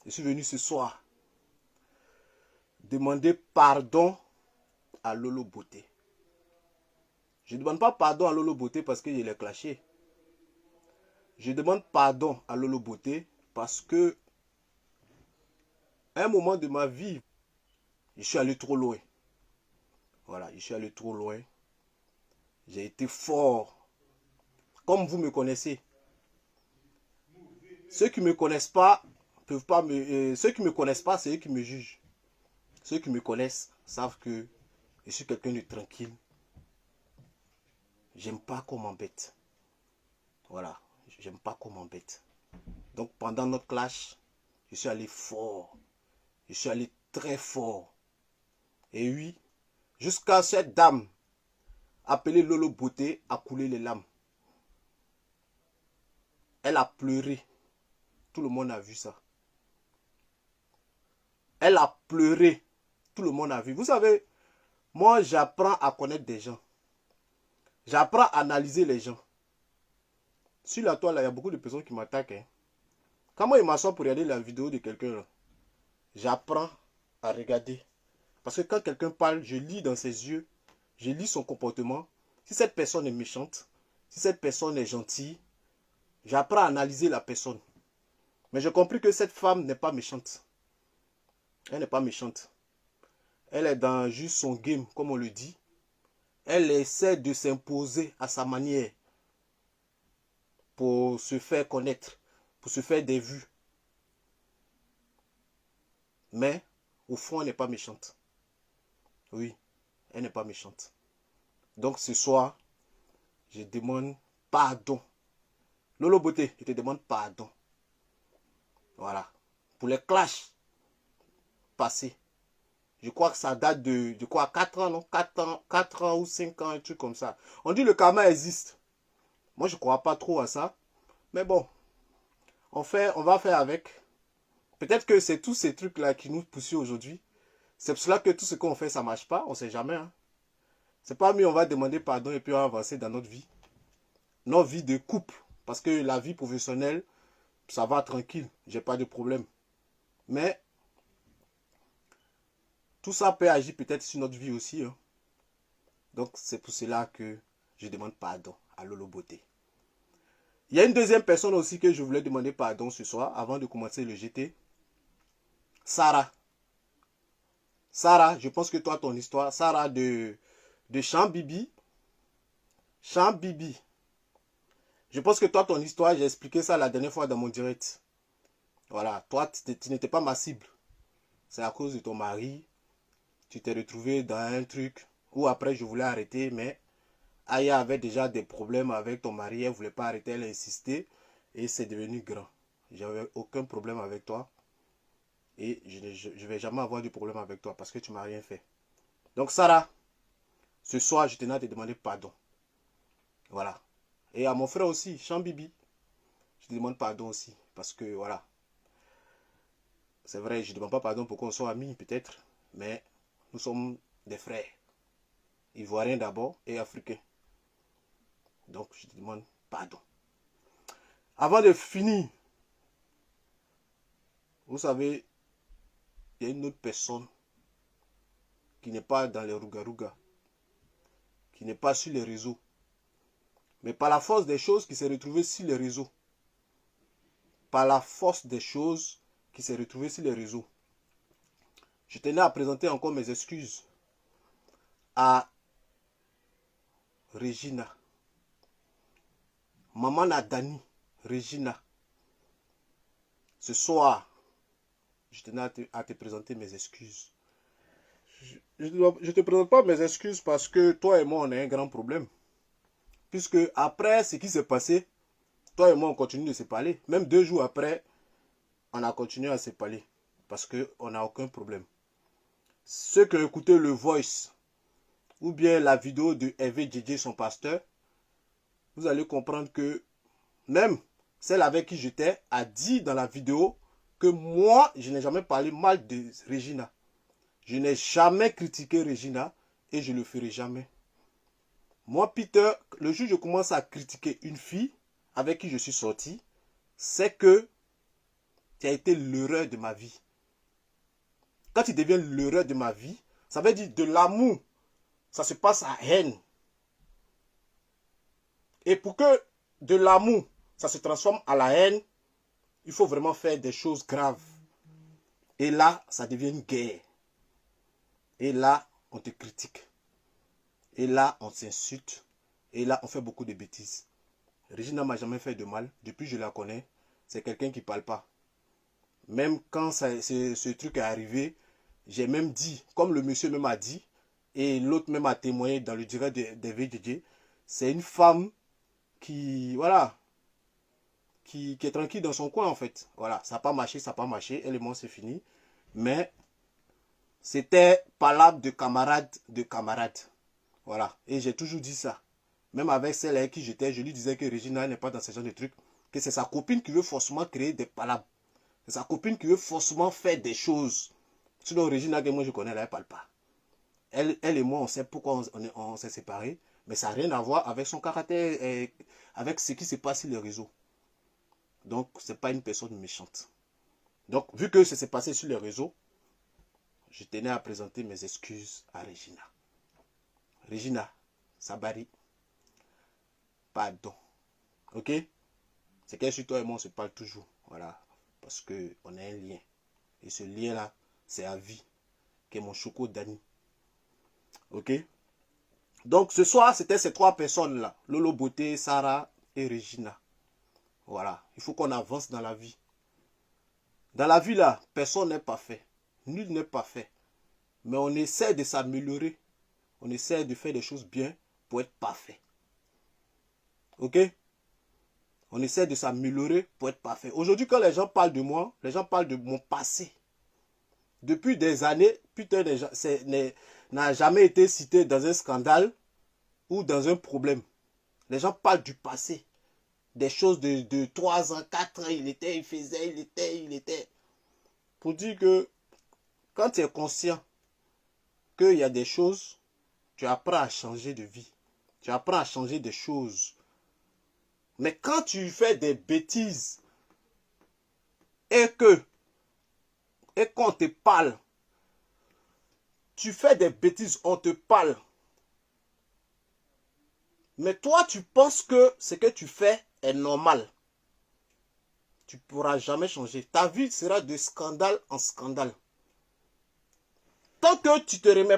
Je suis venu ce soir demander pardon à Lolo Beauté. Je ne demande pas pardon à Lolo Beauté parce que je l'ai clashé. Je demande pardon à Lolo Beauté parce que à un moment de ma vie, je suis allé trop loin. Voilà, je suis allé trop loin. J'ai été fort. Comme vous me connaissez. Ceux qui ne me connaissent pas peuvent pas me. Ceux qui ne me connaissent pas, c'est eux qui me jugent. Ceux qui me connaissent savent que je suis quelqu'un de tranquille. J'aime pas qu'on m'embête. Voilà, j'aime pas qu'on m'embête. Donc pendant notre clash, je suis allé fort. Je suis allé très fort. Et oui, jusqu'à cette dame appelée Lolo Beauté a coulé les larmes. Elle a pleuré. Tout le monde a vu ça. Elle a pleuré. Tout le monde a vu. Vous savez, moi j'apprends à connaître des gens. J'apprends à analyser les gens. Sur la toile, il y a beaucoup de personnes qui m'attaquent. Hein. Quand moi, je m'assois pour regarder la vidéo de quelqu'un, j'apprends à regarder. Parce que quand quelqu'un parle, je lis dans ses yeux, je lis son comportement. Si cette personne est méchante, si cette personne est gentille, j'apprends à analyser la personne. Mais j'ai compris que cette femme n'est pas méchante. Elle n'est pas méchante. Elle est dans juste son game, comme on le dit. Elle essaie de s'imposer à sa manière pour se faire connaître, pour se faire des vues. Mais, au fond, elle n'est pas méchante. Oui, elle n'est pas méchante. Donc, ce soir, je demande pardon. Lolo Beauté, je te demande pardon. Voilà. Pour les clashs passés. Je crois que ça date de 4 ans, non 4 ans ou 5 ans, un truc comme ça. On dit le karma existe. Moi, je ne crois pas trop à ça. Mais bon, on va faire avec. Peut-être que c'est tous ces trucs-là qui nous poussent aujourd'hui. C'est pour cela que tout ce qu'on fait, ça ne marche pas. On ne sait jamais. Hein. C'est pas mieux, on va demander pardon et puis on va avancer dans notre vie. Notre vie de couple. Parce que la vie professionnelle, ça va tranquille. J'ai pas de problème. Mais tout ça peut agir peut-être sur notre vie aussi. Hein. Donc c'est pour cela que je demande pardon à Lolo Beauté. Il y a une deuxième personne aussi que je voulais demander pardon ce soir avant de commencer le GT. Sarah. Sarah, je pense que toi, ton histoire, Sarah de Chambibi. Chambibi. Je pense que toi, ton histoire, j'ai expliqué ça la dernière fois dans mon direct. Voilà, toi, tu n'étais pas ma cible. C'est à cause de ton mari. Tu t'es retrouvé dans un truc où après je voulais arrêter, mais Aya avait déjà des problèmes avec ton mari. Elle ne voulait pas arrêter, elle a insisté. Et c'est devenu grand. J'avais aucun problème avec toi. Et je ne vais jamais avoir de problème avec toi parce que tu ne m'as rien fait. Donc Sarah, ce soir, je tenais à te demander pardon. Voilà. Et à mon frère aussi, Chambibi, je te demande pardon aussi. Parce que voilà. C'est vrai, je ne demande pas pardon pour qu'on soit amis peut-être. Mais nous sommes des frères. Ivoiriens d'abord et africains. Donc je te demande pardon. Avant de finir, vous savez, il y a une autre personne qui n'est pas dans les rouga-rouga, qui n'est pas sur les réseaux, mais par la force des choses qui s'est retrouvée sur les réseaux. Par la force des choses qui s'est retrouvée sur les réseaux. Je tenais à présenter encore mes excuses à Regina. Maman Nadani, Regina. Ce soir, je tenais à te présenter mes excuses. Je ne te présente pas mes excuses parce que toi et moi, on a un grand problème. Puisque après ce qui s'est passé, toi et moi, on continue de se parler. Même 2 jours après, on a continué à se parler. Parce qu'on n'a aucun problème. Ceux qui ont écouté le voice ou bien la vidéo de Hervé Djedje, son pasteur, vous allez comprendre que même celle avec qui j'étais a dit dans la vidéo que moi, je n'ai jamais parlé mal de Regina. Je n'ai jamais critiqué Regina et je ne le ferai jamais. Moi, Peter, le jour où je commence à critiquer une fille avec qui je suis sorti, c'est que Tu as été l'erreur de ma vie. Quand tu deviens l'erreur de ma vie, ça veut dire de l'amour. Ça se passe à haine. Et pour que de l'amour, ça se transforme à la haine, il faut vraiment faire des choses graves. Et là, ça devient une guerre. Et là, on te critique. Et là, on s'insulte. Et là, on fait beaucoup de bêtises. Regina m'a jamais fait de mal. Depuis que je la connais, c'est quelqu'un qui ne parle pas. Même quand ce truc est arrivé, j'ai même dit, comme le monsieur même a dit, et l'autre même a témoigné dans le direct des VDJ, c'est une femme qui, voilà, qui est tranquille dans son coin en fait. Voilà, ça n'a pas marché, ça n'a pas marché, elle et moi c'est fini. Mais c'était palabre de camarade. Voilà, et j'ai toujours dit ça. Même avec celle avec qui j'étais, je lui disais que Regina n'est pas dans ce genre de trucs, que c'est sa copine qui veut forcément créer des palabres. C'est sa copine qui veut forcément faire des choses. Sinon, Regina, que moi je connais, elle ne parle pas. Elle et moi, on sait pourquoi on s'est séparés, mais ça n'a rien à voir avec son caractère et avec ce qui se passe sur les réseaux. Donc, ce n'est pas une personne méchante. Donc, vu que ça s'est passé sur les réseaux, je tenais à présenter mes excuses à Regina. Regina, Sabari, pardon. Ok? C'est que sur toi et moi, on se parle toujours. Voilà. Parce qu'on a un lien. Et ce lien-là, c'est à vie. Qui est mon choco Dani. Ok? Donc, ce soir, c'était ces trois personnes-là. Lolo Beauté, Sarah et Regina. Voilà. Il faut qu'on avance dans la vie. Dans la vie, là, personne n'est parfait. Nul n'est parfait. Mais on essaie de s'améliorer. On essaie de faire des choses bien pour être parfait. Ok? On essaie de s'améliorer pour être parfait. Aujourd'hui, quand les gens parlent de moi, les gens parlent de mon passé. Depuis des années, putain, n'a jamais été cité dans un scandale ou dans un problème. Les gens parlent du passé. Des choses de 3 ans, 4 ans, il était. Pour dire que quand tu es conscient qu'il y a des choses, tu apprends à changer de vie. Tu apprends à changer des choses. Mais quand tu fais des bêtises et qu'on te parle, tu fais des bêtises, on te parle. Mais toi, tu penses que ce que tu fais est normal. Tu ne pourras jamais changer. Ta vie sera de scandale en scandale. Tant que tu te remets